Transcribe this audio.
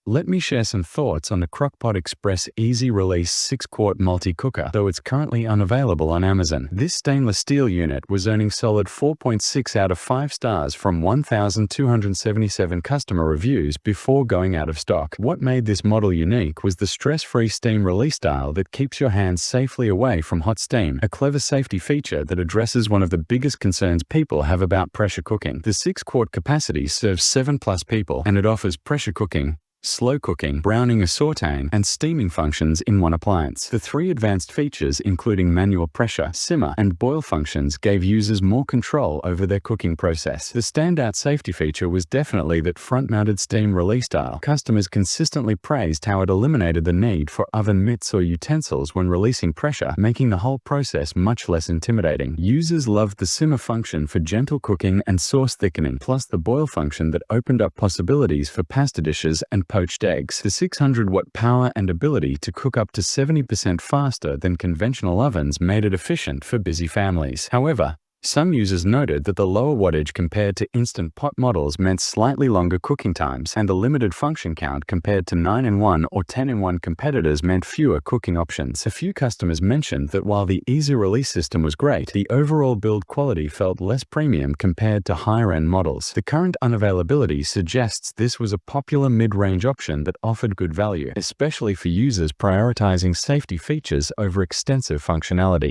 Let me share some thoughts on the Crock Pot Express Easy Release 6-quart multi-cooker, though it's currently unavailable on Amazon. This stainless steel unit was earning solid 4.6 out of 5 stars from 1,277 customer reviews before going out of stock. What made this model unique was the stress-free steam release style that keeps your hands safely away from hot steam, a clever safety feature that addresses one of the biggest concerns people have about pressure cooking. The 6-quart capacity serves 7+ people, and it offers pressure cooking, slow cooking, browning or sautéing, and steaming functions in one appliance. The 3 advanced features, including manual pressure, simmer, and boil functions, gave users more control over their cooking process. The standout safety feature was definitely that front-mounted steam release style. Customers consistently praised how it eliminated the need for oven mitts or utensils when releasing pressure, making the whole process much less intimidating. Users loved the simmer function for gentle cooking and sauce thickening, plus the boil function that opened up possibilities for pasta dishes and poached eggs. The 600-watt power and ability to cook up to 70% faster than conventional ovens made it efficient for busy families. However, some users noted that the lower wattage compared to Instant Pot models meant slightly longer cooking times, and the limited function count compared to 9-in-1 or 10-in-1 competitors meant fewer cooking options. A few customers mentioned that while the easy release system was great, the overall build quality felt less premium compared to higher-end models. The current unavailability suggests this was a popular mid-range option that offered good value, especially for users prioritizing safety features over extensive functionality.